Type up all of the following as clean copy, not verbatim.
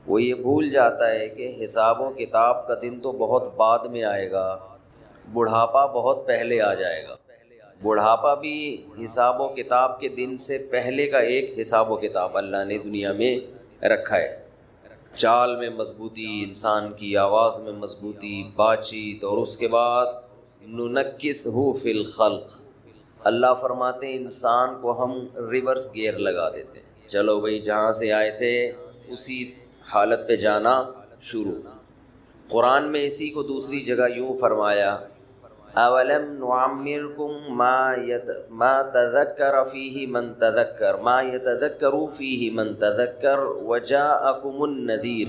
وہ یہ بھول جاتا ہے کہ حساب و کتاب کا دن تو بہت بعد میں آئے گا، بڑھاپا بہت پہلے آ جائے گا۔ بڑھاپا بھی حساب و کتاب کے دن سے پہلے کا ایک حساب و کتاب اللہ نے دنیا میں رکھا ہے۔ چال میں مضبوطی، انسان کی آواز میں مضبوطی، بات چیت، اور اس کے بعد ننکسہ فی الخلق، اللہ فرماتے ہیں انسان کو ہم ریورس گیئر لگا دیتے ہیں، چلو بھئی جہاں سے آئے تھے اسی حالت پہ جانا شروع۔ قرآن میں اسی کو دوسری جگہ یوں فرمایا، اولم نعمرکم ما تذکر فیہ من تذکر ما یتذکر فیہ من تذکر وجاءکم النذیر۔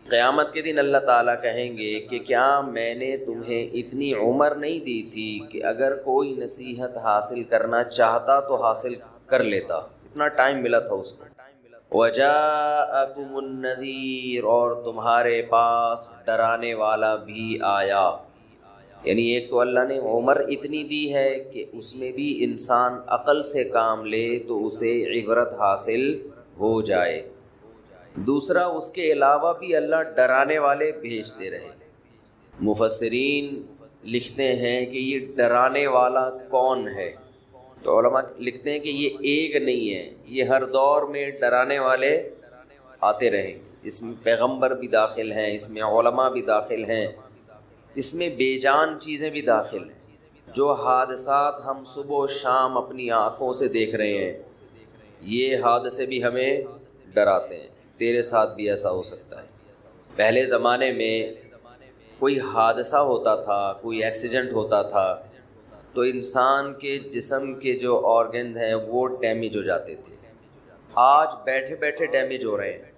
قیامت کے دن اللہ تعالیٰ کہیں گے کہ کیا میں نے تمہیں اتنی عمر نہیں دی تھی کہ اگر کوئی نصیحت حاصل کرنا چاہتا تو حاصل کر لیتا، اتنا ٹائم ملا تھا اس کو۔ وجاءکم النذیر، اور تمہارے پاس ڈرانے والا بھی آیا۔ یعنی ایک تو اللہ نے عمر اتنی دی ہے کہ اس میں بھی انسان عقل سے کام لے تو اسے عبرت حاصل ہو جائے، دوسرا اس کے علاوہ بھی اللہ ڈرانے والے بھیجتے رہے۔ مفسرین لکھتے ہیں کہ یہ ڈرانے والا کون ہے، تو علماء لکھتے ہیں کہ یہ ایک نہیں ہے، یہ ہر دور میں ڈرانے والے آتے رہیں، اس میں پیغمبر بھی داخل ہیں، اس میں علماء بھی داخل ہیں، اس میں بے جان چیزیں بھی داخل ہیں۔ جو حادثات ہم صبح و شام اپنی آنکھوں سے دیکھ رہے ہیں، یہ حادثے بھی ہمیں ڈراتے ہیں، تیرے ساتھ بھی ایسا ہو سکتا ہے۔ پہلے زمانے میں کوئی حادثہ ہوتا تھا، کوئی ایکسیڈنٹ ہوتا تھا تو انسان کے جسم کے جو آرگن ہیں وہ ڈیمیج ہو جاتے تھے، آج بیٹھے بیٹھے ڈیمیج ہو رہے ہیں۔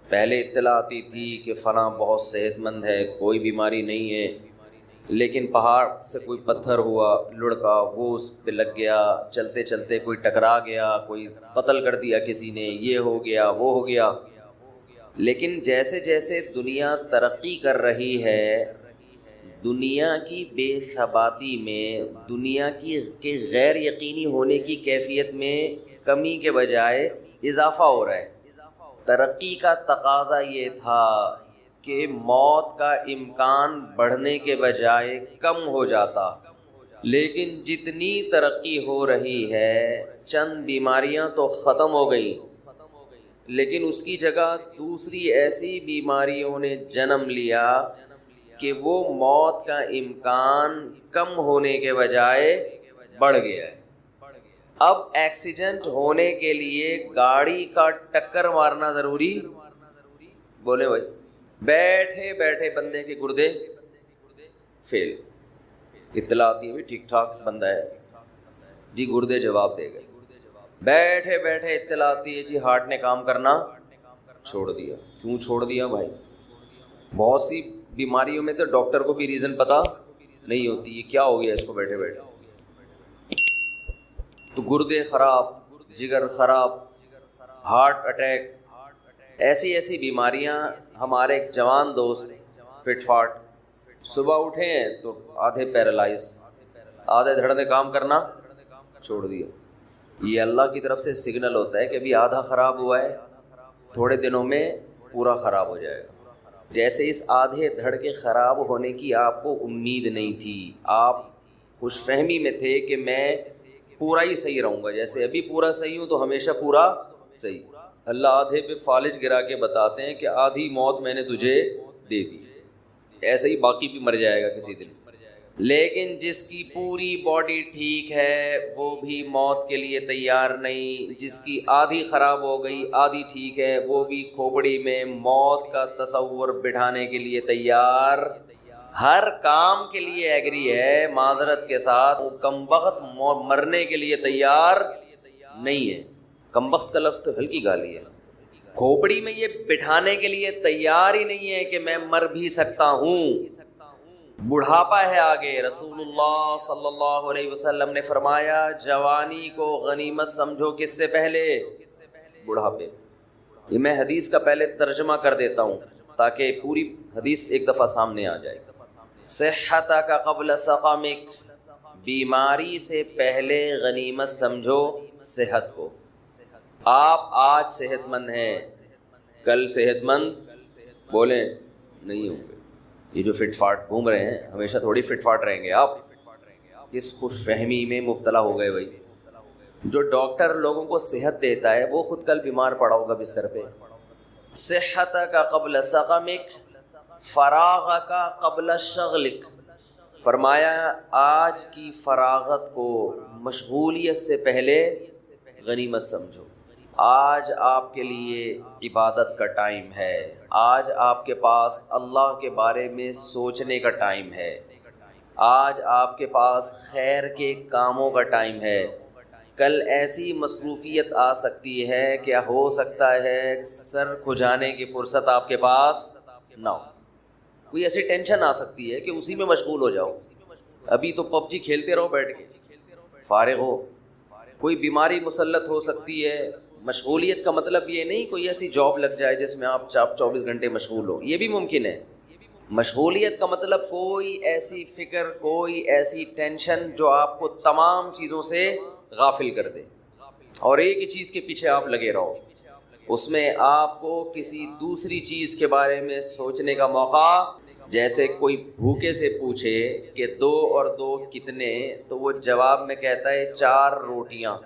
پہلے اطلاع آتی تھی کہ فلاں بہت صحت مند ہے، کوئی بیماری نہیں ہے، لیکن پہاڑ سے کوئی پتھر ہوا لڑکا، وہ اس پہ لگ گیا، چلتے چلتے کوئی ٹکرا گیا، کوئی قتل کر دیا کسی نے، یہ ہو گیا وہ ہو گیا۔ لیکن جیسے جیسے دنیا ترقی کر رہی ہے، دنیا کی بے ثباتی میں، دنیا کی غیر یقینی ہونے کی کیفیت میں کمی کے بجائے اضافہ ہو رہا ہے۔ ترقی کا تقاضا یہ تھا کہ موت کا امکان بڑھنے کے بجائے کم ہو جاتا، لیکن جتنی ترقی ہو رہی ہے چند بیماریاں تو ختم ہو گئیں، لیکن اس کی جگہ دوسری ایسی بیماریوں نے جنم لیا کہ وہ موت کا امکان کم ہونے کے بجائے بڑھ گیا ہے۔ اب ایکسیڈنٹ ہونے کے لیے گاڑی کا ٹکر مارنا ضروری، بولے بھائی، بیٹھے بیٹھے بندے کے گردے فیل، اطلاع آتی ہے بھی ٹھیک ٹھاک بندہ ہے جی، گردے جواب دے گئے۔ بیٹھے بیٹھے اطلاع آتی ہے جی ہارٹ نے کام کرنا چھوڑ دیا۔ کیوں چھوڑ دیا بھائی؟ بہت سی بیماریوں میں تو ڈاکٹر کو بھی ریزن پتہ نہیں ہوتی، یہ کیا ہو گیا اس کو بیٹھے بیٹھے، تو گردے خراب، جگر خراب، ہارٹ اٹیک، ایسی ایسی بیماریاں۔ ہمارے ایک جوان دوست فٹ فاٹ، صبح اٹھے ہیں تو آدھے پیرالائز، آدھے دھڑ کام کرنا چھوڑ دیا۔ یہ اللہ کی طرف سے سگنل ہوتا ہے کہ ابھی آدھا خراب ہوا ہے، تھوڑے دنوں میں پورا خراب ہو جائے گا۔ جیسے اس آدھے دھڑ کے خراب ہونے کی آپ کو امید نہیں تھی، آپ خوش فہمی میں تھے کہ میں پورا ہی صحیح رہوں گا، جیسے ابھی پورا صحیح ہوں تو ہمیشہ پورا صحیح۔ اللہ آدھے پہ فالج گرا کے بتاتے ہیں کہ آدھی موت میں نے تجھے دے دی، ایسے ہی باقی بھی مر جائے گا کسی دن۔ لیکن جس کی پوری باڈی ٹھیک ہے وہ بھی موت کے لیے تیار نہیں، جس کی آدھی خراب ہو گئی آدھی ٹھیک ہے وہ بھی کھوپڑی میں موت کا تصور بٹھانے کے لیے تیار، ہر کام کے لیے ایگری ہے، معذرت کے ساتھ وہ کمبخت مرنے کے لیے تیار نہیں ہے۔ کمبخت کا لفظ تو ہلکی گالی ہے، کھوپڑی میں یہ بٹھانے کے لیے تیار ہی نہیں ہے کہ میں مر بھی سکتا ہوں۔ بڑھاپا ہے آگے، رسول اللہ صلی اللہ علیہ وسلم نے فرمایا جوانی کو غنیمت سمجھو، کس سے پہلے؟ بڑھاپے۔ یہ میں حدیث کا پہلے ترجمہ کر دیتا ہوں تاکہ پوری حدیث ایک دفعہ سامنے آ جائے۔ صحتک قبل سقمک، بیماری سے پہلے غنیمت سمجھو صحت کو۔ آپ آج صحت مند ہیں، کل صحت مند بولیں نہیں ہوں گے. یہ جو فٹ فاٹ گھوم رہے ہیں ہمیشہ تھوڑی فٹ فاٹ رہیں گے آپ. کس خوش فہمی میں مبتلا ہو گئے بھائی. جو ڈاکٹر لوگوں کو صحت دیتا ہے وہ خود کل بیمار پڑا ہوگا بستر پہ. صحتک قبل سقمک فراغک قبل شغلک. فرمایا آج کی فراغت کو مشغولیت سے پہلے غنیمت سمجھو. آج آپ کے لیے عبادت کا ٹائم ہے. آج آپ کے پاس اللہ کے بارے میں سوچنے کا ٹائم ہے. آج آپ کے پاس خیر کے کاموں کا ٹائم ہے. کل ایسی مصروفیت آ سکتی ہے کہ ہو سکتا ہے سر کھجانے کی فرصت آپ کے پاس نہ ہو. کوئی ایسی ٹینشن آ سکتی ہے کہ اسی میں مشغول ہو جاؤ. ابھی تو پب جی کھیلتے رہو بیٹھ کے فارغ ہو. کوئی بیماری مسلط ہو سکتی ہے. مشغولیت کا مطلب یہ نہیں کوئی ایسی جاب لگ جائے جس میں آپ 24 گھنٹے مشغول ہو, یہ بھی ممکن ہے. مشغولیت کا مطلب کوئی ایسی فکر, کوئی ایسی ٹینشن جو آپ کو تمام چیزوں سے غافل کر دے اور ایک ہی چیز کے پیچھے آپ لگے رہو. اس میں آپ کو کسی دوسری چیز کے بارے میں سوچنے کا موقع, جیسے کوئی بھوکے سے پوچھے کہ 2 اور 2 کتنے, تو وہ جواب میں کہتا ہے 4 روٹیاں.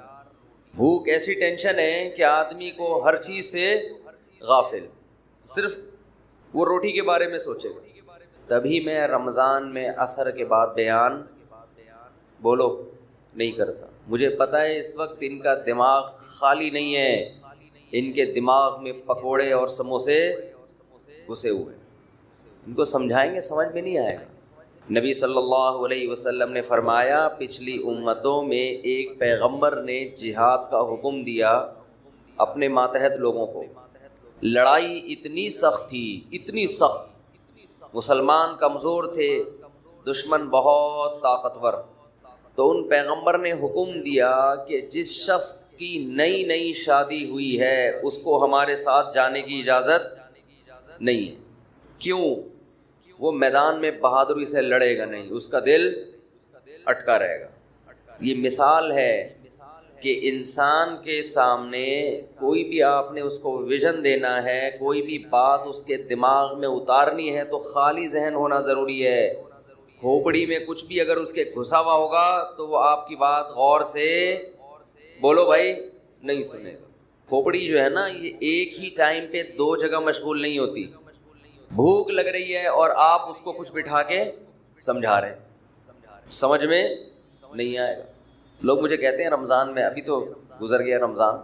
بھوک ایسی ٹینشن ہے کہ آدمی کو ہر چیز سے غافل, صرف وہ روٹی کے بارے میں سوچے گا. تبھی میں رمضان میں عصر کے بعد بیان بولو نہیں کرتا. مجھے پتہ ہے اس وقت ان کا دماغ خالی نہیں ہے, ان کے دماغ میں پکوڑے اور سموسے گھسے ہوئے. ان کو سمجھائیں گے سمجھ میں نہیں آئے گا. نبی صلی اللہ علیہ وسلم نے فرمایا پچھلی امتوں میں ایک پیغمبر نے جہاد کا حکم دیا اپنے ماتحت لوگوں کو. لڑائی اتنی سخت تھی, اتنی سخت, مسلمان کمزور تھے, دشمن بہت طاقتور. تو ان پیغمبر نے حکم دیا کہ جس شخص کی نئی نئی شادی ہوئی ہے اس کو ہمارے ساتھ جانے کی اجازت نہیں ہے. کیوں؟ وہ میدان میں بہادری سے لڑے گا نہیں, اس کا دل اٹکا رہے گا. یہ مثال ہے کہ انسان کے سامنے کوئی بھی آپ نے اس کو ویژن دینا ہے, کوئی بھی بات اس کے دماغ میں اتارنی ہے تو خالی ذہن ہونا ضروری ہے. کھوپڑی میں کچھ بھی اگر اس کے گھسا ہوا ہوگا تو وہ آپ کی بات غور سے بولو بھائی نہیں سنے گا. کھوپڑی جو ہے نا یہ ایک ہی ٹائم پہ 2 جگہ مشغول نہیں ہوتی. بھوک لگ رہی ہے اور آپ اس کو کچھ بٹھا کے سمجھا رہے ہیں, سمجھ میں نہیں آئے گا. لوگ مجھے کہتے ہیں رمضان میں, ابھی تو گزر گیا رمضان,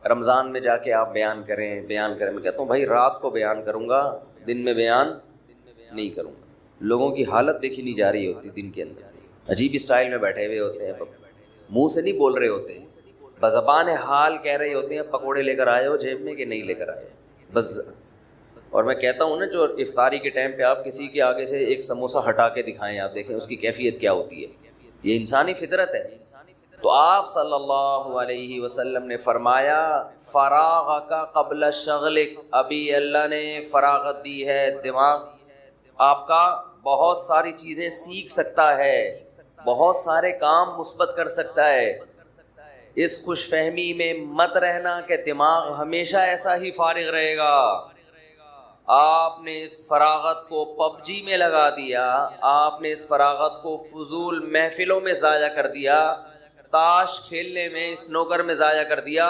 رمضان میں جا کے آپ بیان کریں. میں کہتا ہوں بھائی رات کو بیان کروں گا, دن میں بیان نہیں کروں گا. لوگوں کی حالت دیکھی نہیں جا رہی ہوتی دن کے اندر, عجیب اسٹائل میں بیٹھے ہوئے ہوتے ہیں, منہ سے نہیں بول رہے ہوتے ہیں, بزبان حال کہہ رہے ہوتے ہیں پکوڑے لے کر آئے ہو جیب میں کہ نہیں لے کر آئے بس. اور میں کہتا ہوں نا جو افطاری کے ٹائم پہ آپ کسی کے آگے سے ایک سموسہ ہٹا کے دکھائیں, آپ دیکھیں اس کی کیفیت کیا ہوتی ہے. یہ انسانی فطرت ہے. تو آپ صلی اللہ علیہ وسلم نے فرمایا فراغک قبل شغلک, ابھی اللہ نے فراغت دی ہے, دماغ آپ کا بہت ساری چیزیں سیکھ سکتا ہے, بہت سارے کام مثبت کر سکتا ہے. اس خوش فہمی میں مت رہنا کہ دماغ ہمیشہ ایسا ہی فارغ رہے گا. آپ نے اس فراغت کو پب جی میں لگا دیا, آپ نے اس فراغت کو فضول محفلوں میں ضائع کر دیا, تاش کھیلنے میں, سنوکر میں ضائع کر دیا,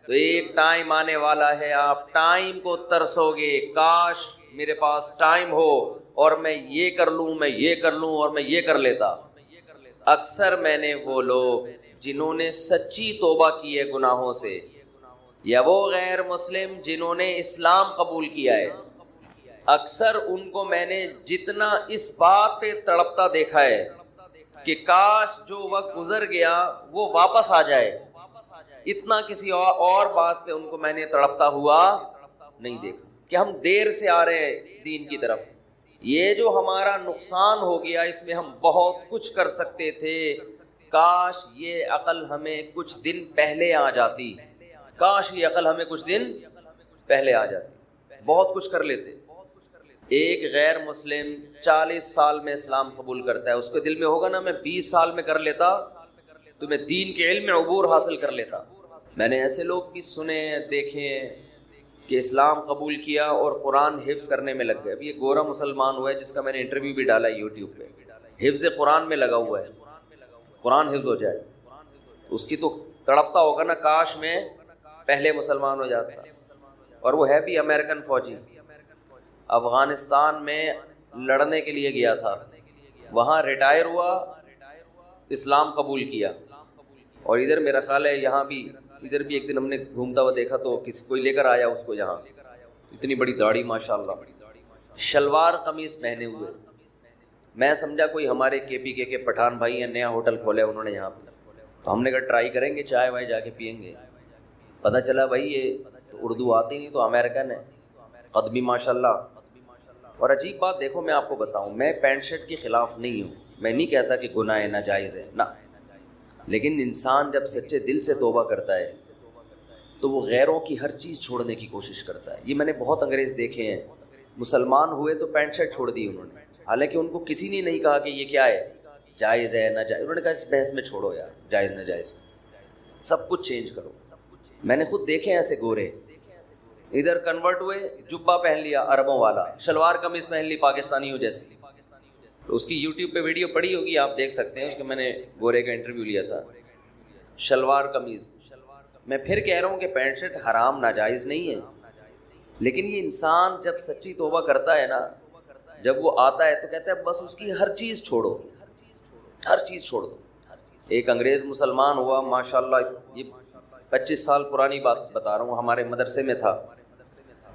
تو ایک ٹائم آنے والا ہے آپ ٹائم کو ترسو گے, کاش میرے پاس ٹائم ہو اور میں یہ کر لوں, میں یہ کر لوں اور میں یہ کر لیتا. اکثر میں نے وہ لوگ جنہوں نے سچی توبہ کی ہے گناہوں سے, یا وہ غیر مسلم جنہوں نے اسلام قبول کیا ہے, اکثر ان کو میں نے جتنا اس بات پہ تڑپتا دیکھا ہے کہ کاش جو وقت گزر گیا وہ واپس آ جائے, اتنا کسی اور بات پہ ان کو میں نے تڑپتا ہوا نہیں دیکھا کہ ہم دیر سے آ رہے ہیں دین کی طرف. یہ جو ہمارا نقصان ہو گیا اس میں ہم بہت کچھ کر سکتے تھے, کاش یہ عقل ہمیں کچھ دن پہلے آ جاتی, کاش یہ عقل ہمیں کچھ دن پہلے آ جاتی, بہت کچھ کر لیتے. ایک غیر مسلم 40 سال میں اسلام قبول کرتا ہے, اس کے دل میں ہوگا نا میں 20 سال میں کر لیتا تو میں دین کے علم میں عبور حاصل کر لیتا. میں نے ایسے لوگ بھی سنے دیکھے ہیں کہ اسلام قبول کیا اور قرآن حفظ کرنے میں لگ گئے. اب یہ گورا مسلمان ہوا ہے جس کا میں نے انٹرویو بھی ڈالا ہے یوٹیوب پہ, حفظ قرآن میں لگا ہوا ہے, قرآن حفظ ہو جائے. اس کی تو تڑپتا ہوگا نا, کاش میں پہلے مسلمان ہو جاتا. اور وہ ہے بھی امریکن فوجی, افغانستان میں لڑنے کے لیے گیا تھا, وہاں ریٹائر ہوا, اسلام قبول کیا. اور ادھر میرا خیال ہے یہاں بھی, ادھر بھی ایک دن ہم نے گھومتا ہوا دیکھا تو کسی کوئی لے کر آیا اس کو, یہاں اتنی بڑی داڑھی ماشاء اللہ, شلوار قمیص پہنے ہوئے. میں سمجھا کوئی ہمارے کے پی کے پٹھان بھائی ہیں, نیا ہوٹل کھولا ہے انہوں نے یہاں پہ, تو ہم نے کہا ٹرائی کریں گے, چائے وائے جا کے پئیں گے. پتہ چلا بھائی یہ تو اردو آتی نہیں, تو امریکن ہے, قد بھی ماشاء اللہ. اور عجیب بات دیکھو, میں آپ کو بتاؤں, میں پینٹ شرٹ کے خلاف نہیں ہوں, میں نہیں کہتا کہ گناہ ہے, ناجائز ہے, نہ, لیکن انسان جب سچے دل سے توبہ کرتا ہے تو وہ غیروں کی ہر چیز چھوڑنے کی کوشش کرتا ہے. یہ میں نے بہت انگریز دیکھے ہیں, مسلمان ہوئے تو پینٹ شرٹ چھوڑ دی انہوں نے, حالانکہ ان کو کسی نے نہیں کہا کہ یہ کیا ہے, جائز ہے ناجائز. انہوں نے کہا اس بحث میں چھوڑو یار, جائز ناجائز سب کچھ چینج کرو. میں نے خود دیکھے ایسے گورے, ادھر کنورٹ ہوئے, جبہ پہن لیا عربوں والا, شلوار قمیص پہن لی پاکستانیوں جیسی. تو اس کی یوٹیوب پہ ویڈیو پڑی ہوگی, آپ دیکھ سکتے ہیں, اس کے میں نے گورے کا انٹرویو لیا تھا, شلوار قمیض. میں پھر کہہ رہا ہوں کہ پینٹ شرٹ حرام ناجائز نہیں ہے, لیکن یہ انسان جب سچی توبہ کرتا ہے نا, جب وہ آتا ہے تو کہتا ہے بس اس کی ہر چیز چھوڑو, ہر چیز چھوڑ دو. ایک انگریز مسلمان ہوا ماشاءاللہ, یہ 25 سال پرانی بات بتا رہا ہوں, ہمارے مدرسے میں تھا,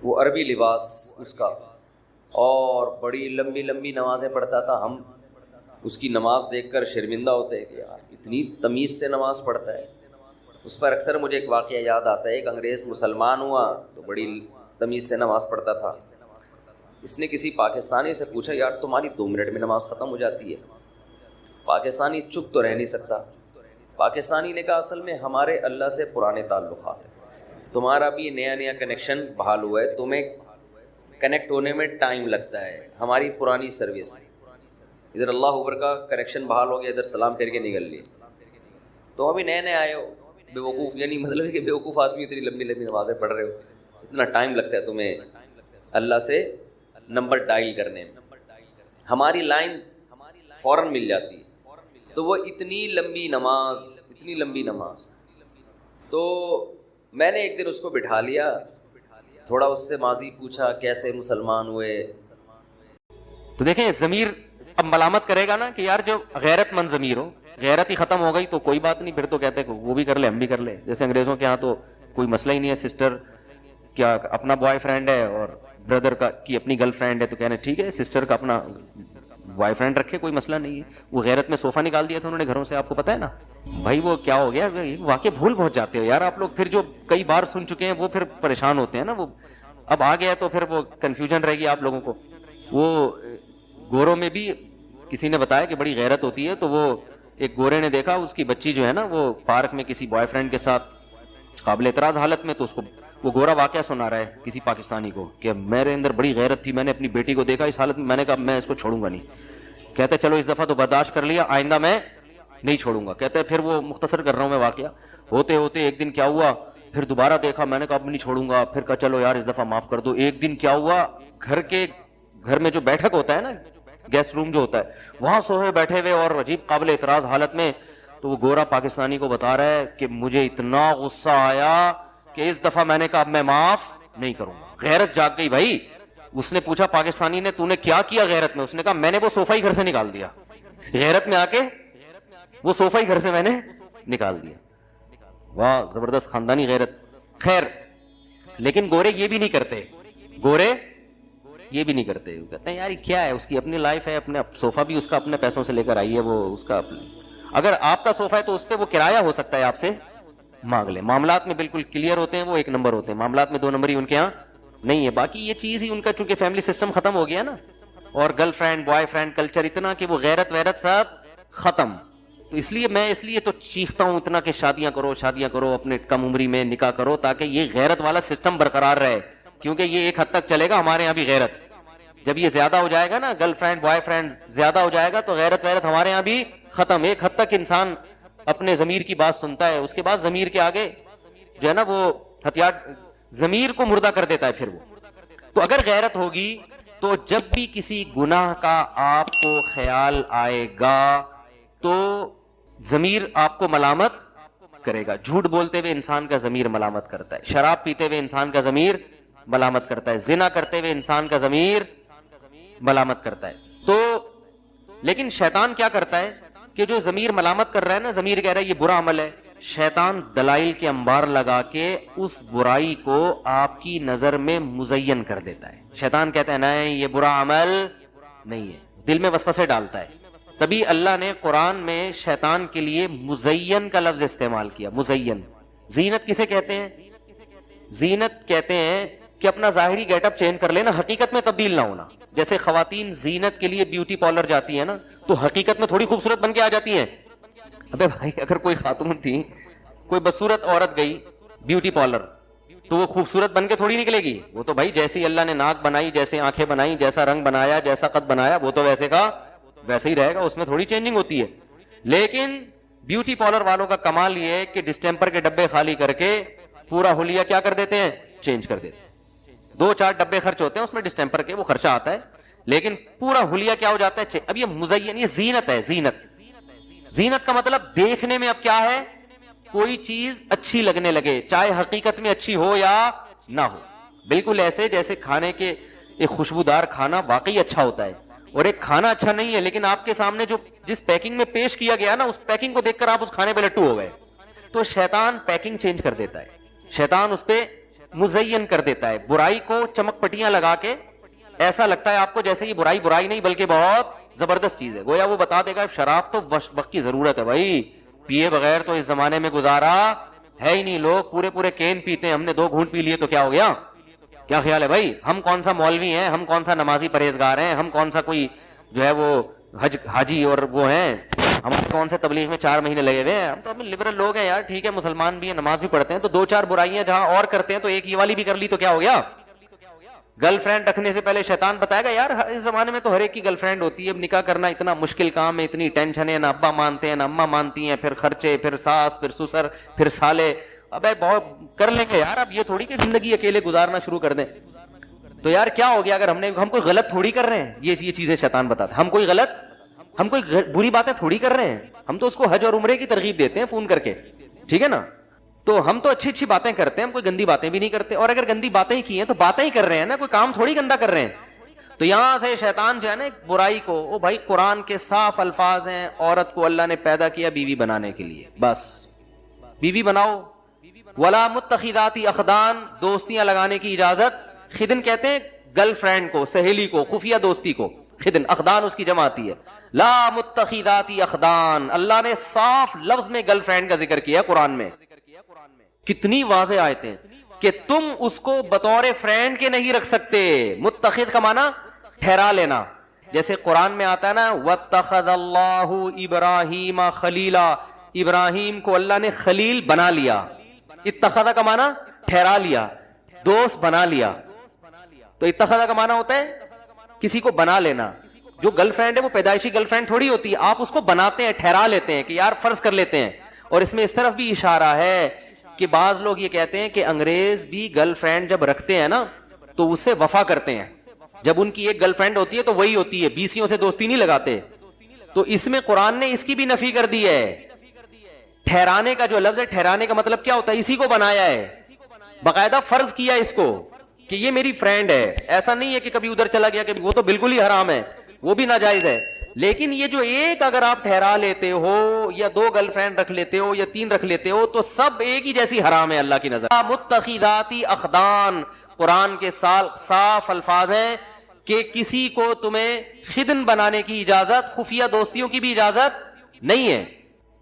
وہ عربی لباس اس کا, اور بڑی لمبی لمبی نمازیں پڑھتا تھا. ہم اس کی نماز دیکھ کر شرمندہ ہوتے ہیں کہ یار اتنی تمیز سے نماز پڑھتا ہے. اس پر اکثر مجھے ایک واقعہ یاد آتا ہے, ایک انگریز مسلمان ہوا تو بڑی تمیز سے نماز پڑھتا تھا. اس نے کسی پاکستانی سے پوچھا, یار تمہاری 2 منٹ میں نماز ختم ہو جاتی ہے. پاکستانی چپ تو رہ نہیں سکتا. پاکستانی نے کہا اصل میں ہمارے اللہ سے پرانے تعلقات ہیں, تمہارا بھی نیا نیا کنیکشن بحال ہوا ہے, تمہیں کنیکٹ ہونے میں ٹائم لگتا ہے, ہماری پرانی سروس, ادھر اللہ اوپر کا کنیکشن بحال ہو گیا, ادھر سلام پھیر کے نکل لیے. تو ابھی نئے نئے آئے ہو, بے وقوف, یعنی مطلب ہے کہ بے وقوف آدمی اتنی لمبی لمبی نمازیں پڑھ رہے ہو, اتنا ٹائم لگتا ہے تمہیں اللہ سے نمبر ڈائل کرنے میں, ہماری لائن فوراً مل جاتی ہے. تو وہ اتنی لمبی نماز. تو میں نے ایک دن اس کو بٹھا لیا, تھوڑا اس سے ماضی پوچھا, کیسے مسلمان ہوئے. تو دیکھیں ضمیر اب ملامت کرے گا نا کہ یار جو غیرت مند ضمیر ہو, غیرت ہی ختم ہو گئی تو کوئی بات نہیں, پھر تو کہتے ہیں وہ بھی کر لے ہم بھی کر لے. جیسے انگریزوں کے ہاں تو کوئی مسئلہ ہی نہیں ہے, سسٹر کیا اپنا بوائے فرینڈ ہے اور بردر کا کی اپنی گرل فرینڈ ہے تو کہنا ٹھیک ہے, سسٹر کا اپنا بوائے فرینڈ رکھے, کوئی مسئلہ نہیں ہے. وہ غیرت میں صوفہ نکال دیا تھا انہوں نے گھروں سے, آپ کو پتہ ہے نا بھائی وہ کیا ہو گیا. واقع بھول پہنچ جاتے ہو یار آپ لوگ, پھر جو کئی بار سن چکے ہیں وہ پھر پریشان ہوتے ہیں نا. وہ اب آ گیا تو پھر وہ کنفیوژن رہے گی آپ لوگوں کو. وہ گوروں میں بھی کسی نے بتایا کہ بڑی غیرت ہوتی ہے, تو وہ ایک گورے نے دیکھا اس کی بچی جو ہے نا وہ پارک میں کسی بوائے فرینڈ کے ساتھ قابل اعتراض حالت میں, تو اس کو وہ گورا واقعہ سنا رہا ہے کسی پاکستانی کو کہ میرے اندر بڑی غیرت تھی, میں نے اپنی بیٹی کو دیکھا اس حالت میں, میں نے کہا میں اس کو چھوڑوں گا نہیں. کہتے چلو اس دفعہ تو برداشت کر لیا, آئندہ میں نہیں چھوڑوں گا. کہتے پھر وہ مختصر کر رہا ہوں میں واقعہ, ہوتے ہوتے ایک دن کیا ہوا, پھر دوبارہ دیکھا, میں نے کہا اب نہیں چھوڑوں گا. پھر کہا چلو یار اس دفعہ معاف کر دو. ایک دن کیا ہوا, گھر میں جو بیٹھک ہوتا ہے نا, گیسٹ روم جو ہوتا ہے, وہاں سوئے بیٹھے ہوئے اور عجیب قابل اعتراض حالت میں, تو وہ گورا پاکستانی کو بتا رہا ہے کہ مجھے اتنا غصہ آیا کہ اس دفعہ میں نے کہا اب میں معاف نہیں کروں گا. غیرت جاگ گئی بھائی. اس نے پوچھا پاکستانی نے تو نے کیا کیا غیرت میں, اس نے کہا میں نے وہ صوفہ ہی گھر سے نکال دیا, غیرت میں آ کے وہ صوفہ ہی گھر سے میں نے نکال دیا. واہ زبردست خاندانی غیرت. خیر لیکن گورے یہ بھی نہیں کرتے, گورے یہ بھی نہیں کرتے, کہتے ہیں یار کیا ہے, اس کی اپنی لائف ہے, اپنے صوفہ بھی اس کا اپنے پیسوں سے لے کر آئی ہے, وہ اس کا اگر آپ کا صوفہ ہے تو اس پہ وہ کرایہ ہو سکتا ہے آپ سے مانگ لیں. معاملات میں بالکل کلیئر ہوتے ہیں, وہ 1 نمبر ہوتے ہیں معاملات میں, 2 نمبری ان کے ہاں نہیں ہے. باقی یہ چیز ہی ان کا چونکہ فیملی سسٹم ختم ہو گیا نا, اور girl friend boy friend culture اتنا کہ وہ غیرت ویرت سب ختم. تو اس لیے تو چیختا ہوں اتنا کہ شادیاں کرو اپنے کم عمری میں نکاح کرو, تاکہ یہ غیرت والا سسٹم برقرار رہے, کیونکہ یہ ایک حد تک چلے گا. ہمارے یہاں بھی غیرت جب یہ زیادہ ہو جائے گا نا, گرل فرینڈ بوائے فرینڈ زیادہ ہو جائے گا, تو غیرت ویرت ہمارے یہاں بھی ختم. ایک حد تک انسان اپنے ضمیر کی بات سنتا ہے, اس کے بعد ضمیر کے آگے جو ہے نا وہ ہتھیار, ضمیر کو مردہ کر دیتا ہے پھر وہ. تو اگر غیرت ہوگی تو جب بھی کسی گناہ کا آپ کو خیال آئے گا تو ضمیر آپ کو ملامت کرے گا. جھوٹ بولتے ہوئے انسان کا ضمیر ملامت کرتا ہے, شراب پیتے ہوئے انسان کا ضمیر ملامت کرتا ہے, زنا کرتے ہوئے انسان کا ضمیر ملامت کرتا ہے. تو لیکن شیطان کیا کرتا ہے کہ جو ضمیر ملامت کر رہا ہے نا, ضمیر کہہ رہا ہے یہ برا عمل ہے, شیطان دلائل کے انبار لگا کے اس برائی کو آپ کی نظر میں مزین کر دیتا ہے. شیطان کہتا ہے نہیں یہ برا عمل نہیں ہے, دل میں وسوسے ڈالتا ہے. تبھی اللہ نے قرآن میں شیطان کے لیے مزین کا لفظ استعمال کیا. مزین, زینت کسے کہتے ہیں؟ زینت کہتے ہیں کہ اپنا ظاہری گیٹ اپ چینج کر لینا, حقیقت میں تبدیل نہ ہونا. جیسے خواتین زینت کے لیے بیوٹی پارلر جاتی ہیں نا, تو حقیقت میں تھوڑی خوبصورت بن کے آ جاتی ہیں. ابے بھائی اگر کوئی خاتون تھی, کوئی بدصورت عورت گئی بیوٹی پارلر, تو وہ خوبصورت بن کے تھوڑی نکلے گی. وہ تو بھائی جیسی اللہ نے ناک بنائی, جیسے آنکھیں بنائی, جیسا رنگ بنایا, جیسا قد بنایا, وہ تو ویسے کا ویسے ہی رہے گا, اس میں تھوڑی چینجنگ ہوتی ہے. لیکن بیوٹی پارلر والوں کا کمال یہ ہے کہ ڈسٹیمپر کے ڈبے خالی کر کے پورا حلیہ کیا کر دیتے ہیں, چینج کر دیتے ہیں. 2-4 ڈبے خرچ ہوتے ہیں اس میں ڈسٹیمپر کے, وہ خرچہ آتا ہے, لیکن پورا حلیہ کیا ہو جاتا ہے. اب یہ مزین, یہ زینت ہے. زینت, زینت کا مطلب دیکھنے میں اب کیا ہے, کوئی چیز اچھی لگنے لگے, چاہے حقیقت میں اچھی ہو یا نہ ہو. بالکل ایسے جیسے کھانے کے ایک خوشبودار کھانا واقعی اچھا ہوتا ہے, اور ایک کھانا اچھا نہیں ہے لیکن آپ کے سامنے جو جس پیکنگ میں پیش کیا گیا نا, اس پیکنگ کو دیکھ کر آپ اس کھانے پہ لٹو ہو گئے. تو شیطان پیکنگ چینج کر دیتا ہے, شیطان اس پہ مزین کر دیتا ہے, برائی کو چمک پٹیاں لگا کے ایسا لگتا ہے آپ کو جیسے یہ برائی برائی نہیں بلکہ بہت زبردست چیز ہے. گویا وہ بتا دے گا شراب تو وقت کی ضرورت ہے بھائی, پیے بغیر تو اس زمانے میں گزارا ہے ہی نہیں. لوگ پورے پورے کین پیتے ہیں, ہم نے 2 گھونٹ پی لیے تو کیا ہو گیا. کیا خیال ہے بھائی, ہم کون سا مولوی ہیں, ہم کون سا نمازی پرہیزگار ہیں, ہم کون سا کوئی جو ہے وہ حاجی اور وہ ہیں, ہم کون سے تبلیغ میں 4 مہینے لگے ہوئے ہیں. ہم تو ابھی لبرل لوگ ہیں یار, ٹھیک ہے مسلمان بھی ہیں, نماز بھی پڑھتے ہیں, تو 2-4 برائیاں جہاں اور کرتے ہیں تو ایک یہ والی بھی کر لی تو کیا ہو گیا. گرل فرینڈ رکھنے سے پہلے شیطان بتائے گا یار اس زمانے میں تو ہر ایک کی گرل فرینڈ ہوتی ہے, اب نکاح کرنا اتنا مشکل کام ہے, اتنی ٹینشن ہے, نہ ابا مانتے ہیں نہ اماں مانتی ہیں, پھر خرچے, پھر ساس, پھر سسر, پھر سالے. ابے بہت کر لیں گے یار, اب یہ تھوڑی کہ زندگی اکیلے گزارنا شروع کر دیں. تو یار کیا ہو گیا اگر ہم کوئی غلط تھوڑی کر رہے ہیں. یہ چیزیں شیطان بتاتا ہے, ہم کوئی بری باتیں تھوڑی کر رہے ہیں, ہم تو اس کو حج اور عمرے کی ترغیب دیتے ہیں فون کر کے, ٹھیک ہے نا. تو ہم تو اچھی اچھی باتیں کرتے ہیں, ہم کوئی گندی باتیں بھی نہیں کرتے, اور اگر گندی باتیں ہی کی ہیں تو باتیں ہی کر رہے ہیں نا, کوئی کام تھوڑی گندا کر رہے ہیں. تو یہاں سے شیطان جو ہے نا برائی کو, وہ بھائی قرآن کے صاف الفاظ ہیں, عورت کو اللہ نے پیدا کیا بیوی بنانے کے لیے, بس بیوی بناؤ. ولا متخذات اخدان, دوستیاں لگانے کی اجازت. خدن کہتے ہیں گرل فرینڈ کو, سہیلی کو, خفیہ دوستی کو خدن, اخدان اس کی جمع آتی ہے. لا متخذات اخدان, اللہ نے صاف لفظ میں گرل فرینڈ کا ذکر کیا قرآن میں. کتنی واضح آیتیں کہ تم اس کو بطور فرینڈ کے نہیں رکھ سکتے. متخذ کا معنی ٹھہرا لینا, جیسے قرآن میں آتا ہے نا واتخذ اللہ ابراہیم خلیلا, ابراہیم کو اللہ نے خلیل بنا لیا. اتخذ کا معنی ٹھہرا لیا, دوست بنا لیا. تو اتخذ کا معنی ہوتا ہے کسی کو بنا لینا. جو گرل فرینڈ ہے وہ پیدائشی گرل فرینڈ تھوڑی ہوتی ہے, آپ اس کو بناتے ہیں, ٹھہرا لیتے ہیں کہ یار فرض کر لیتے ہیں. اور اس میں اس طرف بھی اشارہ ہے کہ بعض لوگ یہ کہتے ہیں کہ انگریز بھی گرل فرینڈ جب رکھتے ہیں نا تو اس سے وفا کرتے ہیں. جب ان کی ایک گرل فرینڈ ہوتی ہے تو وہی ہوتی ہے, بیسیوں سے دوستی نہیں لگاتے. تو اس میں قرآن نے اس کی بھی نفی کر دی ہے. ٹھہرانے کا جو لفظ ہے, ٹھہرانے کا مطلب کیا ہوتا ہے, اسی کو بنایا ہے, باقاعدہ فرض کیا اس کو کہ یہ میری فرینڈ ہے. ایسا نہیں ہے کہ کبھی ادھر چلا گیا, کہ وہ تو بالکل ہی حرام ہے, وہ بھی ناجائز ہے. لیکن یہ جو ایک اگر آپ ٹھہرا لیتے ہو, یا 2 گرل فرینڈ رکھ لیتے ہو, یا 3 رکھ لیتے ہو, تو سب ایک ہی جیسی حرام ہے اللہ کی نظر. متخذات اخدان, قرآن کے صاف الفاظ ہیں کہ کسی کو تمہیں خدن بنانے کی اجازت, خفیہ دوستیوں کی بھی اجازت نہیں ہے,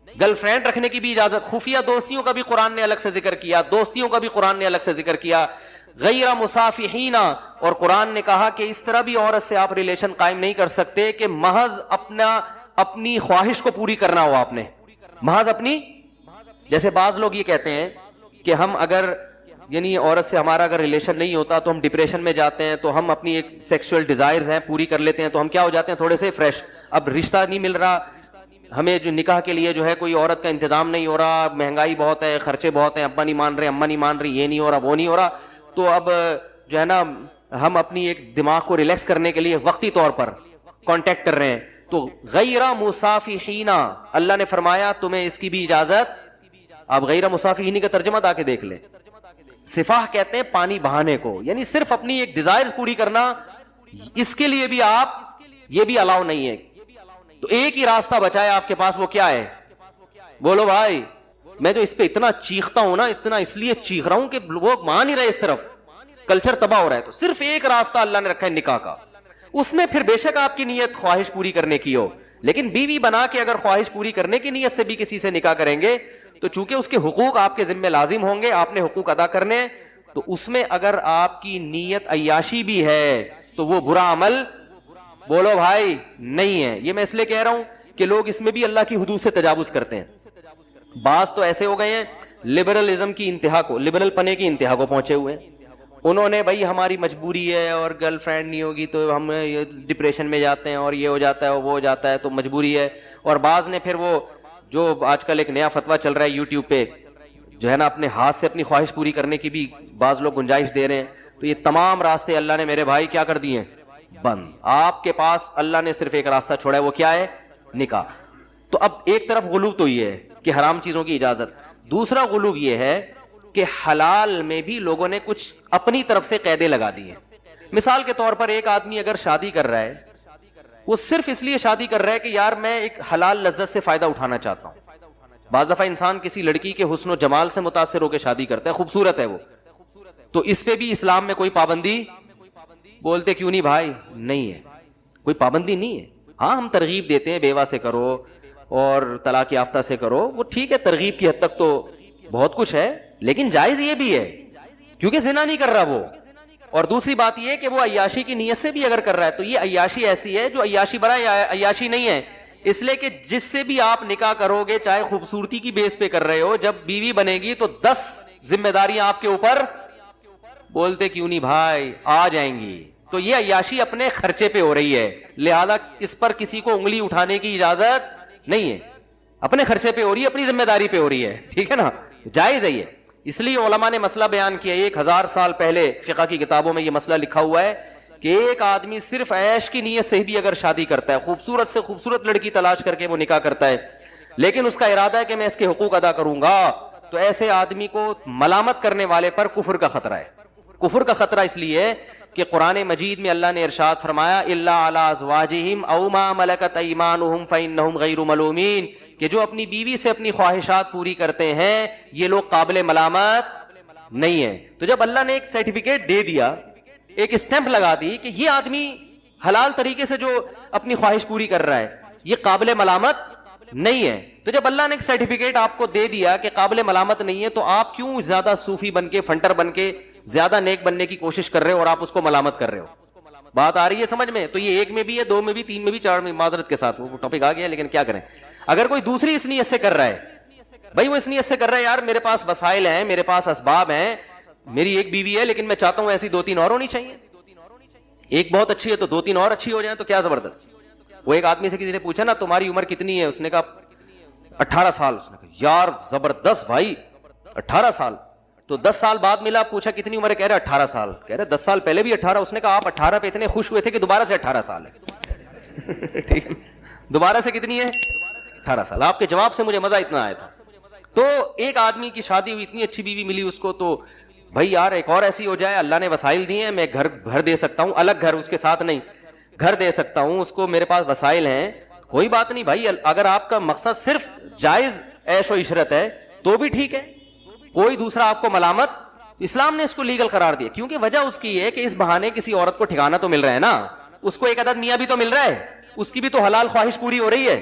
گرل فرینڈ رکھنے کی بھی اجازت. خفیہ دوستیوں کا بھی قرآن نے الگ سے ذکر کیا, دوستیوں کا بھی قرآن نے الگ سے ذکر کیا. غیر مصافحین, اور قرآن نے کہا کہ اس طرح بھی عورت سے آپ ریلیشن قائم نہیں کر سکتے کہ محض اپنی خواہش کو پوری کرنا ہو آپ نے, محض اپنی. جیسے بعض لوگ یہ کہتے ہیں کہ ہم اگر یعنی عورت سے ہمارا اگر ریلیشن نہیں ہوتا تو ہم ڈپریشن میں جاتے ہیں, تو ہم اپنی ایک سیکسول ڈیزائرز ہیں پوری کر لیتے ہیں, تو ہم کیا ہو جاتے ہیں تھوڑے سے فریش. اب رشتہ نہیں مل رہا ہمیں, جو نکاح کے لیے جو ہے کوئی عورت کا انتظام نہیں ہو رہا, مہنگائی بہت ہے, خرچے بہت ہیں, ابا نہیں مان رہے, اماں نہیں مان رہی, یہ نہیں ہو رہا, وہ نہیں ہو رہا, تو اب جو ہے نا ہم اپنی ایک دماغ کو ریلیکس کرنے کے لیے وقتی طور پر کانٹیکٹ کر رہے ہیں. تو غیر مصافحین، اللہ نے فرمایا تمہیں اس کی بھی اجازت. آپ غیر مصافحین کا ترجمہ آ کے دیکھ لیں. صفاح کہتے ہیں پانی بہانے کو، یعنی صرف اپنی ایک ڈیزائر پوری کرنا، اس کے لیے بھی آپ یہ بھی الاؤ نہیں ہے. تو ایک ہی راستہ بچا ہے آپ کے پاس، وہ کیا ہے؟ بولو بھائی. میں جو اس پہ اتنا چیختا ہوں نا، اتنا اس لیے چیخ رہا ہوں کہ لوگ مان ہی رہے، اس طرف کلچر تباہ ہو رہا ہے. تو صرف ایک راستہ اللہ نے رکھا ہے نکاح کا. اس میں پھر بے شک آپ کی نیت خواہش پوری کرنے کی ہو، لیکن بیوی بنا کے اگر خواہش پوری کرنے کی نیت سے بھی کسی سے نکاح کریں گے تو چونکہ اس کے حقوق آپ کے ذمہ لازم ہوں گے، آپ نے حقوق ادا کرنے ہیں، تو اس میں اگر آپ کی نیت عیاشی بھی ہے تو وہ برا عمل، بولو بھائی، نہیں ہے. یہ میں اس لیے کہہ رہا ہوں کہ لوگ اس میں بھی اللہ کی حدود سے تجاوز کرتے ہیں. بعض تو ایسے ہو گئے ہیں لبرلزم کی انتہا کو، لبرل پنے کی انتہا کو پہنچے ہوئے ہیں. انہوں نے بھائی ہماری مجبوری ہے اور گرل فرینڈ نہیں ہوگی تو ہم ڈپریشن میں جاتے ہیں اور یہ ہو جاتا ہے اور وہ ہو جاتا ہے، تو مجبوری ہے. اور بعض نے پھر وہ جو آج کل ایک نیا فتویٰ چل رہا ہے یوٹیوب پہ، جو ہے نا اپنے ہاتھ سے اپنی خواہش پوری کرنے کی بھی بعض لوگ گنجائش دے رہے ہیں. تو یہ تمام راستے اللہ نے میرے بھائی کیا کر دیے ہیں؟ بند. آپ کے پاس اللہ نے صرف ایک راستہ چھوڑا ہے، وہ کیا ہے؟ نکاح. تو اب ایک طرف غلو تو یہ ہے کہ حرام چیزوں کی اجازت، دوسرا غلو یہ ہے کہ حلال میں بھی لوگوں نے کچھ اپنی طرف سے قیدیں لگا دی ہیں. مثال کے طور پر ایک آدمی اگر شادی کر رہا ہے، وہ صرف اس لیے شادی کر رہا ہے کہ یار میں ایک حلال لذت سے فائدہ اٹھانا چاہتا ہوں. بعض دفعہ انسان کسی لڑکی کے حسن و جمال سے متاثر ہو کے شادی کرتا ہے، خوبصورت ہے وہ، تو اس پہ بھی اسلام میں کوئی پابندی، بولتے کیوں نہیں بھائی؟ نہیں ہے، کوئی پابندی نہیں ہے. ہاں ہم ترغیب دیتے ہیں بیوہ سے کرو اور طلاق یافتہ سے کرو، وہ ٹھیک ہے، ترغیب کی حد تک تو بہت کچھ ہے، لیکن جائز یہ بھی ہے کیونکہ زنا نہیں کر رہا وہ. اور دوسری بات یہ کہ وہ عیاشی کی نیت سے بھی اگر کر رہا ہے تو یہ عیاشی ایسی ہے جو عیاشی برائے عیاشی نہیں ہے. اس لیے کہ جس سے بھی آپ نکاح کرو گے، چاہے خوبصورتی کی بیس پہ کر رہے ہو، جب بیوی بنے گی تو 10 ذمہ داریاں آپ کے اوپر، بولتے کیوں نہیں بھائی، آ جائیں گی. تو یہ عیاشی اپنے خرچے پہ ہو رہی ہے، لہذا اس پر کسی کو انگلی اٹھانے کی اجازت نہیں ہے. اپنے خرچے پہ ہو رہی ہے، اپنی ذمہ داری پہ ہو رہی ہے، ٹھیک ہے نا، جائز ہے یہ. اس لیے علماء نے مسئلہ بیان کیا، 1000 سال پہلے فقہ کی کتابوں میں یہ مسئلہ لکھا ہوا ہے کہ ایک آدمی صرف عیش کی نیت سے بھی اگر شادی کرتا ہے، خوبصورت سے خوبصورت لڑکی تلاش کر کے وہ نکاح کرتا ہے، لیکن اس کا ارادہ ہے کہ میں اس کے حقوق ادا کروں گا، تو ایسے آدمی کو ملامت کرنے والے پر کفر کا خطرہ ہے. کفر کا خطرہ اس لیے کہ قرآن مجید میں اللہ نے ارشاد فرمایا الا علی ازواجہم او ما ملکت ایمانہم فانہم غیر ملومین، کہ جو اپنی بیوی سے اپنی خواہشات پوری کرتے ہیں یہ لوگ قابل ملامت نہیں ہیں. تو جب اللہ نے ایک سرٹیفکیٹ دے دیا، ایک اسٹیمپ لگا دی کہ یہ آدمی حلال طریقے سے جو اپنی خواہش پوری کر رہا ہے یہ قابل ملامت نہیں ہے، تو جب اللہ نے ایک سرٹیفکیٹ آپ کو دے دیا کہ قابل ملامت نہیں ہے، تو آپ کیوں زیادہ صوفی بن کے، فنٹر بن کے زیادہ نیک بننے کی کوشش کر رہے ہو اور آپ اس کو ملامت کر رہے ہو؟ بات آ رہی ہے سمجھ میں؟ تو یہ 1 میں بھی ہے، 2 میں بھی، 3 میں بھی، 4 میں، معذرت کے ساتھ وہ ٹاپک آ گیا، لیکن کیا کریں. اگر کوئی دوسری اس نیت سے کر رہا ہے، بھائی وہ اس نیت سے کر رہا ہے یار میرے پاس وسائل ہیں، میرے پاس اسباب ہیں، میری ایک بیوی ہے لیکن میں چاہتا ہوں ایسی 2-3 اور ہونی چاہیے، ایک بہت اچھی ہے تو 2-3 اور اچھی ہو جائیں، تو کیا زبردست. وہ ایک آدمی سے کسی نے پوچھا نا تمہاری عمر کتنی ہے، اس نے کہا 18 سال. اس نے کہا یار زبردست بھائی، 18 سال. تو 10 سال بعد ملا، پوچھا کتنی عمر ہے، کہہ رہا 18 سال. کہہ رہے 10 سال پہلے بھی 18. اس نے کہا آپ 18 پہ اتنے خوش ہوئے تھے کہ دوبارہ سے 18 سال ہے. ٹھیک ہے، دوبارہ سے کتنی ہے؟ 18 سال. آپ کے جواب سے مجھے مزہ اتنا آیا تھا. تو ایک آدمی کی شادی ہوئی، اتنی اچھی بیوی ملی اس کو، تو بھائی یار ایک اور ایسی ہو جائے، اللہ نے وسائل دیے ہیں، میں گھر دے سکتا ہوں، الگ گھر اس کے ساتھ نہیں، گھر دے سکتا ہوں اس کو، میرے پاس وسائل ہیں، کوئی بات نہیں بھائی. اگر آپ کا مقصد صرف جائز عیش و عشرت ہے تو بھی ٹھیک ہے، کوئی دوسرا آپ کو ملامت، اسلام نے اس کو لیگل قرار دیا. کیونکہ وجہ اس کی ہے کہ اس بہانے کسی عورت کو ٹھکانہ تو مل رہا ہے نا، اس کو ایک عدد میاں بھی تو مل رہا ہے، اس کی بھی تو حلال خواہش پوری ہو رہی ہے،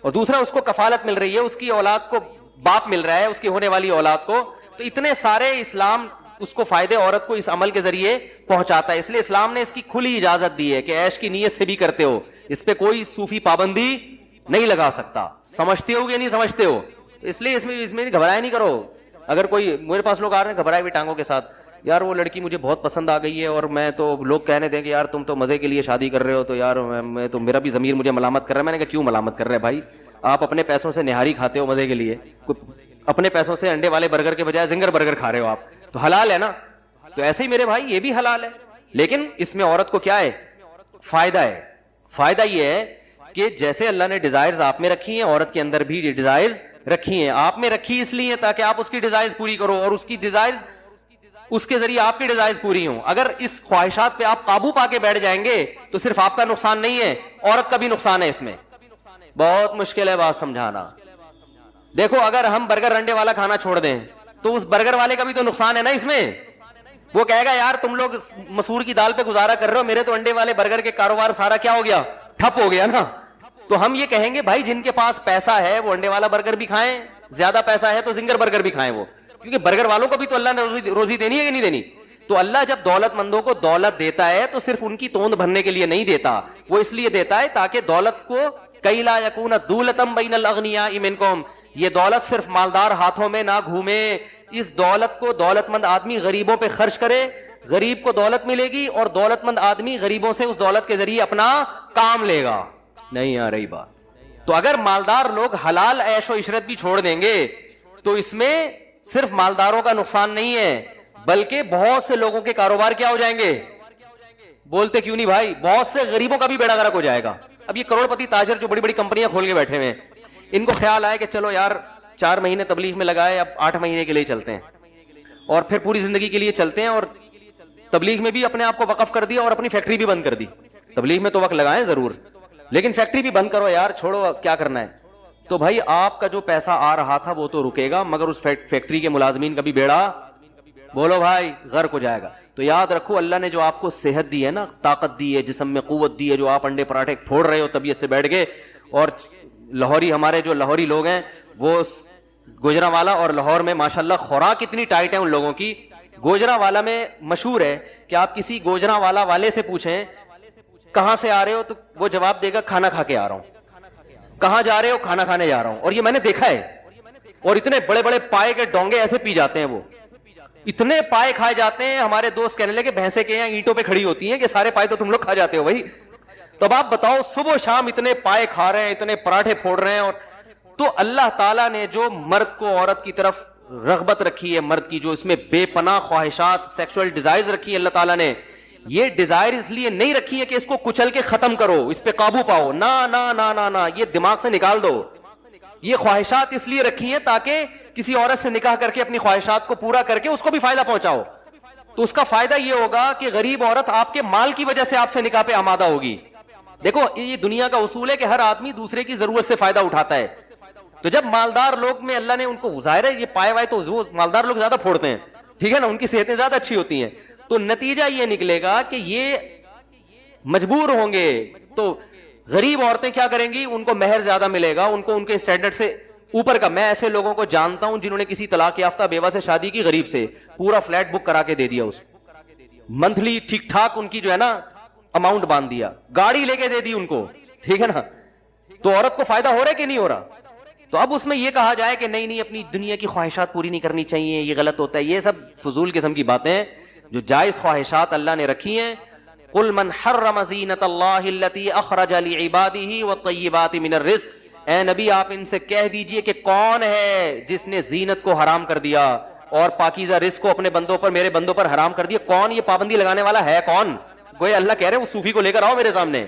اور دوسرا اس کو کفالت مل رہی ہے، اس کی اولاد کو باپ مل رہا ہے، اس کی ہونے والی اولاد کو. تو اتنے سارے اسلام اس کو فائدے عورت کو اس عمل کے ذریعے پہنچاتا ہے. اس لیے اسلام نے اس کی کھلی اجازت دی ہے کہ عیش کی نیت سے بھی کرتے ہو، اس پہ کوئی صوفی پابندی نہیں لگا سکتا. سمجھتے ہو کہ نہیں سمجھتے ہو؟ اس لیے اس میں گھبرایا نہیں کرو. اگر کوئی میرے پاس لوگ آ رہے ہیں گھبرائے ہوئے ٹانگوں کے ساتھ، یار وہ لڑکی مجھے بہت پسند آ گئی ہے اور میں تو، لوگ کہنے دیں کہ یار تم تو مزے کے لیے شادی کر رہے ہو، تو یار میں تو، میرا بھی ضمیر مجھے ملامت کر رہا ہے. میں نے کہا کیوں ملامت کر رہے بھائی؟ آپ اپنے پیسوں سے نہاری کھاتے ہو مزے کے لیے، اپنے پیسوں سے انڈے والے برگر کے بجائے زنگر برگر کھا رہے ہو آپ، تو حلال ہے نا. تو ایسے ہی میرے بھائی یہ بھی حلال ہے, لیکن اس میں عورت کو کیا ہے فائدہ ہے. فائدہ یہ ہے کہ جیسے اللہ نے ڈیزائرز آپ میں رکھی ہیں, عورت کے اندر بھی ڈیزائرز رکھی ہیں. آپ میں رکھی اس لیے تاکہ آپ اس کی ڈیزائرز پوری کرو, اور اس کی ڈیزائرز اس کے ذریعے آپ کی ڈیزائرز پوری ہوں. اگر اس خواہشات پہ آپ قابو پا کے بیٹھ جائیں گے تو صرف آپ کا نقصان نہیں ہے, عورت کا بھی نقصان ہے. اس میں بہت مشکل ہے بات سمجھانا. دیکھو اگر ہم برگر انڈے والا کھانا چھوڑ دیں تو اس برگر والے کا بھی تو نقصان ہے نا اس میں. وہ کہے گا یار تم لوگ مسور کی دال پہ گزارا کر رہے ہو, میرے تو انڈے والے برگر کے کاروبار سارا کیا ہو گیا, ٹھپ ہو گیا نا. تو ہم یہ کہیں گے بھائی جن کے پاس پیسہ ہے وہ انڈے والا برگر بھی کھائیں, زیادہ پیسہ ہے تو زنگر برگر بھی کھائیں وہ, کیونکہ برگر والوں کو بھی تو اللہ نے روزی دینی ہے کہ نہیں دینی. تو اللہ جب دولت مندوں کو دولت دیتا ہے تو صرف ان کی توند بھرنے کے لیے نہیں دیتا, وہ اس لیے دیتا ہے تاکہ دولت کو کئی لا یکون دولتم بین الاغنیاء منکم, یہ دولت صرف مالدار ہاتھوں میں نہ گھومے. اس دولت کو دولت مند آدمی غریبوں پہ خرچ کرے, غریب کو دولت ملے گی, اور دولت مند آدمی غریبوں سے اس دولت کے ذریعے اپنا کام لے گا. نہیں آ رہی بات؟ تو اگر مالدار لوگ حلال عیش و عشرت بھی چھوڑ دیں گے تو اس میں صرف مالداروں کا نقصان نہیں ہے, بلکہ بہت سے لوگوں کے کاروبار کیا ہو جائیں گے. بولتے کیوں نہیں بھائی, بہت سے غریبوں کا بھی بیڑا غرق ہو جائے گا. اب یہ کروڑ پتی تاجر جو بڑی بڑی کمپنیاں کھول کے بیٹھے ہوئے ہیں, ان کو خیال آئے کہ چلو یار 4 مہینے تبلیغ میں لگائے, اب 8 مہینے کے لیے چلتے ہیں, اور پھر پوری زندگی کے لیے چلتے ہیں, اور تبلیغ میں بھی اپنے آپ کو وقف کر دیا اور اپنی فیکٹری بھی بند کر دی. تبلیغ میں تو وقت لگائیں ضرور, لیکن فیکٹری بھی بند کرو یار, چھوڑو کیا کرنا ہے. تو بھائی آپ کا جو پیسہ آ رہا تھا وہ تو رکے گا, مگر اس فیکٹری کے ملازمین کا بھی بیڑا, بولو بھائی, غرق ہو جائے گا. تو یاد رکھو اللہ نے جو آپ کو صحت دی ہے نا, طاقت دی ہے, جسم میں قوت دی ہے, جو آپ انڈے پراٹھے پھوڑ رہے ہو طبیعت سے بیٹھ گئے. اور لاہوری, ہمارے جو لاہوری لوگ ہیں وہ گوجرانوالا اور لاہور میں ماشاءاللہ خوراک اتنی ٹائٹ ہے ان لوگوں کی. گوجرانوالا میں مشہور ہے کہ آپ کسی گوجرانوالا والے سے پوچھیں کہاں سے آ رہے ہو, تو وہ جواب دے گا کھانا کھا کے آ رہا ہوں. کہاں جا رہے ہو, کھانا کھانے جا رہا ہوں. اور یہ میں نے دیکھا ہے, اور اتنے بڑے بڑے پائے کے ڈونگے ایسے پی جاتے ہیں, وہ اتنے پائے کھائے جاتے ہیں. ہمارے دوست کہنے لگے بھینسیں کے یہاں اینٹوں پہ کھڑی ہوتی ہیں کہ سارے پائے تو تم لوگ کھا جاتے ہو بھائی. تو اب آپ بتاؤ صبح و شام اتنے پائے کھا رہے ہیں, اتنے پراٹھے پھوڑ رہے ہیں. اور تو اللہ تعالیٰ نے جو مرد کو عورت کی طرف رغبت رکھی ہے, مرد کی جو اس میں بے پناہ خواہشات, سیکسول ڈیزائرز رکھی ہے, اللہ تعالیٰ نے یہ ڈیزائر اس لیے نہیں رکھی ہے کہ اس کو کچل کے ختم کرو, اس پہ قابو پاؤ, نہ نہ نہ نہ نہ, یہ دماغ سے نکال دو. یہ خواہشات اس لیے رکھی ہیں تاکہ کسی عورت سے نکاح کر کے اپنی خواہشات کو پورا کر کے اس کو بھی فائدہ پہنچاؤ. تو اس کا فائدہ یہ ہوگا کہ غریب عورت آپ کے مال کی وجہ سے آپ سے نکاح پہ آمادہ ہوگی. دیکھو یہ دنیا کا اصول ہے کہ ہر آدمی دوسرے کی ضرورت سے فائدہ اٹھاتا ہے. تو جب مالدار لوگ میں اللہ نے ان کو, ظاہر ہے یہ پائے وائے تو مالدار لوگ زیادہ پھوڑتے ہیں, ٹھیک ہے نا, ان کی صحتیں زیادہ اچھی ہوتی ہیں. تو نتیجہ یہ نکلے گا کہ یہ مجبور ہوں گے. تو غریب عورتیں کیا کریں گی, ان کو مہر زیادہ ملے گا, ان کو ان کے اسٹینڈرڈ سے اوپر کا. میں ایسے لوگوں کو جانتا ہوں جنہوں نے کسی طلاق یافتہ بیوہ سے شادی کی, غریب سے پورا فلیٹ بک کرا کے دے دیا, اس منتھلی ٹھیک ٹھاک ان کی جو ہے نا اماؤنٹ باندھ دیا, گاڑی لے کے دے دی ان کو, ٹھیک ہے نا. تو عورت کو فائدہ ہو رہا ہے کہ نہیں ہو رہا؟ تو اب اس میں یہ کہا جائے کہ نہیں اپنی دنیا کی خواہشات پوری نہیں کرنی چاہیے, یہ غلط ہوتا ہے. یہ سب فضول قسم کی باتیں ہیں. جو جائز خواہشات اللہ نے رکھی ہیں, قل من حرم زینت اللہ التی اخرج لعباده والطیبات من الرزق, اے نبی آپ ان سے کہہ دیجئے کہ کون ہے جس نے زینت کو حرام کر دیا اور پاکیزہ رزق کو اپنے بندوں پر, میرے بندوں پر حرام کر دیا. کون یہ پابندی لگانے والا ہے, کون؟ گویا اللہ کہہ رہے ہیں اس صوفی کو لے کر آؤ میرے سامنے,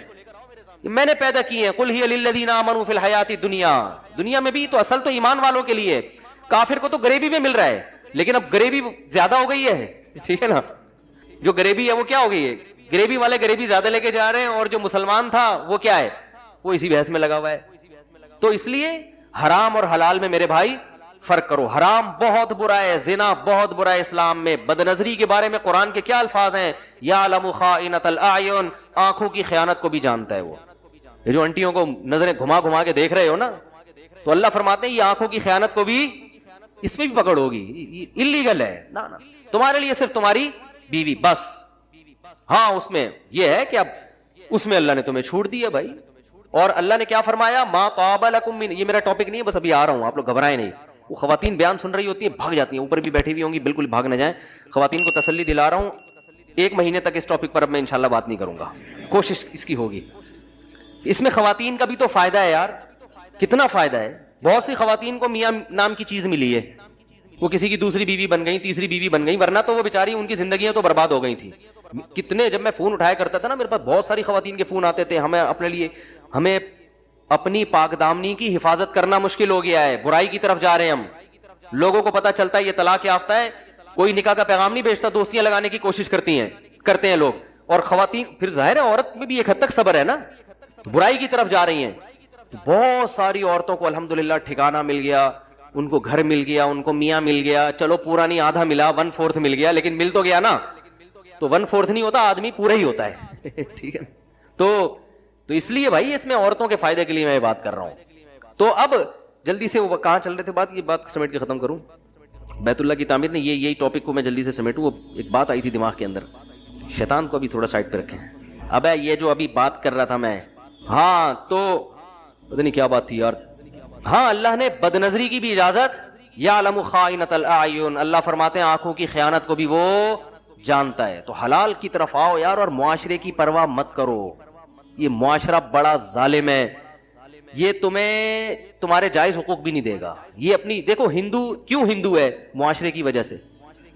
میں نے پیدا کی ہیں. قل ہی للذین آمنوا فی الحیات الدنیا, دنیا میں بھی تو اصل تو ایمان والوں کے لیے. کافر کو تو غریبی میں مل رہا ہے, لیکن اب غریبی زیادہ ہو گئی ہے, ٹھیک ہے نا. جو غریبی ہے وہ کیا ہو گئی ہے, غریبی والے غریبی زیادہ لے کے جا رہے ہیں, اور جو مسلمان تھا وہ کیا ہے, وہ اسی بحث میں لگا ہوا ہے. تو اس لیے حرام اور حلال میں میرے بھائی فرق کرو. حرام بہت برا ہے, زنا بہت برا ہے اسلام میں. بدنظری کے بارے میں قرآن کے کیا الفاظ ہیں, یعلم خائنۃ الاعین, آنکھوں کی خیانت کو بھی جانتا ہے وہ. یہ جو انٹیوں کو نظریں گھما گھما کے دیکھ رہے ہو نا, تو اللہ فرماتے ہیں یہ آنکھوں کی خیانت کو بھی اس میں بھی پکڑ ہوگی, انلیگل ہے نا. تمہارے لیے صرف تمہاری بیوی بس. ہاں اس میں یہ ہے کہ اب اس میں اللہ نے تمہیں چھوڑ دیا بھائی. اور اللہ نے کیا فرمایا, ما طاب لکم من, یہ میرا ٹاپک نہیں ہے, بس ابھی آ رہا ہوں, آپ لوگ گھبرائیں نہیں. وہ خواتین بیان سن رہی ہوتی ہیں بھاگ جاتی ہیں, اوپر بھی بیٹھی ہوئی ہوں گی, بالکل بھاگ نہ جائیں. خواتین کو تسلی دلا رہا ہوں, 1 مہینے تک اس ٹاپک پر اب میں انشاءاللہ بات نہیں کروں گا, کوشش اس کی ہوگی. اس میں خواتین کا بھی تو فائدہ ہے یار, کتنا فائدہ ہے. بہت سی خواتین کو میاں نام کی چیز ملی ہے, وہ کسی کی دوسری بیوی بن گئی, تیسری بیوی بن گئی, ورنہ تو وہ بیچاری ان کی زندگیاں تو برباد ہو گئی تھی. کتنے, جب میں فون اٹھایا کرتا تھا نا, میرے پاس بہت ساری خواتین کے فون آتے تھے, ہمیں اپنے لیے, ہمیں اپنی پاک دامنی کی حفاظت کرنا مشکل ہو گیا ہے, برائی کی طرف جا رہے ہیں ہم, لوگوں کو پتہ چلتا ہے یہ طلاق یافتہ ہے, کوئی نکاح کا پیغام نہیں بھیجتا, دوستیاں لگانے کی کوشش کرتے ہیں لوگ. اور خواتین, پھر ظاہر ہے عورت میں بھی ایک حد تک صبر ہے نا, برائی کی طرف جا رہی ہیں. بہت ساری عورتوں کو الحمدللہ ٹھکانہ مل گیا, ان کو گھر مل گیا, ان کو میاں مل گیا, چلو پورا نہیں آدھا ملا, 1/4 مل گیا, لیکن مل تو گیا نا. تو 1/4 نہیں ہوتا, آدمی پورا ہی ہوتا ہے. ٹھیک ہے, تو اس لیے بھائی اس میں عورتوں کے فائدے کے لیے میں بات کر رہا ہوں. تو اب جلدی سے, وہ کہاں چل رہے تھے, یہ بات سمیٹ کے ختم کروں. بیت اللہ کی تعمیر نے یہی ٹاپک کو میں جلدی سے سمیٹوں. وہ ایک بات آئی تھی دماغ کے اندر, شیطان کو ابھی تھوڑا سائڈ پہ رکھیں. اب یہ جو ابھی بات کر رہا تھا میں, ہاں تو پتہ نہیں کیا بات تھی یار. ہاں, اللہ نے بد نظری کی بھی اجازت, یعلم خائنۃ الاعین, اللہ فرماتے ہیں آنکھوں کی خیانت کو بھی وہ جانتا ہے. تو حلال کی طرف آؤ یار, اور معاشرے کی پرواہ مت کرو. یہ معاشرہ بڑا ظالم ہے, یہ تمہیں تمہارے جائز حقوق بھی نہیں دے گا. یہ اپنی دیکھو, ہندو کیوں ہندو ہے؟ معاشرے کی وجہ سے.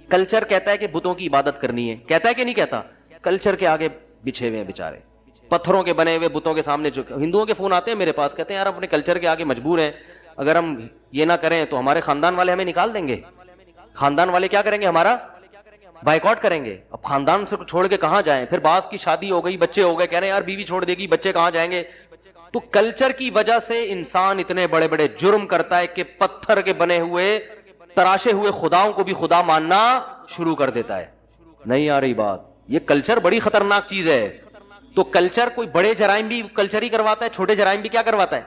کلچر کہتا ہے کہ بتوں کی عبادت کرنی ہے, کہتا ہے کہ نہیں کہتا؟ کلچر کے آگے بچھے ہوئے ہیں بیچارے, پتھروں کے بنے ہوئے بتوں کے سامنے. جو ہندوؤں کے فون آتے ہیں میرے پاس, کہتے ہیں یار ہم اپنے کلچر کے آگے مجبور ہیں, اگر ہم یہ نہ کریں تو ہمارے خاندان والے ہمیں نکال دیں گے. خاندان والے کیا کریں گے؟ ہمارا بائیکاٹ کریں گے. اب خاندان سے چھوڑ کے کہاں جائیں؟ پھر بعض کی شادی ہو گئی, بچے ہو گئے, کہہ رہے ہیں یار بیوی چھوڑ دے گی, بچے کہاں جائیں گے؟ تو کلچر کی وجہ سے انسان اتنے بڑے بڑے جرم کرتا ہے کہ پتھر کے بنے ہوئے تراشے ہوئے خداؤں کو بھی خدا ماننا شروع کر دیتا ہے. نہیں آ رہی بات؟ یہ کلچر بڑی خطرناک چیز ہے. تو کلچر کوئی بڑے جرائم بھی کلچر ہی کرواتا ہے, چھوٹے جرائم بھی کیا کرواتا ہے؟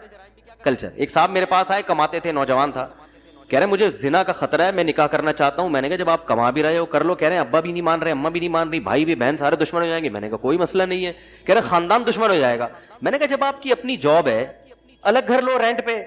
کلچر. ایک صاحب میرے پاس آئے, کماتے تھے, نوجوان تھا, کہہ رہے مجھے زنا کا خطرہ ہے, میں نکاح کرنا چاہتا ہوں. میں نے کہا جب آپ کما بھی رہے ہو کر لو. کہہ رہے ہیں ابا بھی نہیں مان رہے, اماں بھی نہیں مان رہی, بھائی بھی, بہن, سارے دشمن ہو جائیں گے. میں نے کہا کوئی مسئلہ نہیں ہے. کہہ رہے خاندان دشمن ہو جائے گا. میں نے کہا جب آپ کی اپنی جاب ہے, الگ گھر لو رینٹ پہ,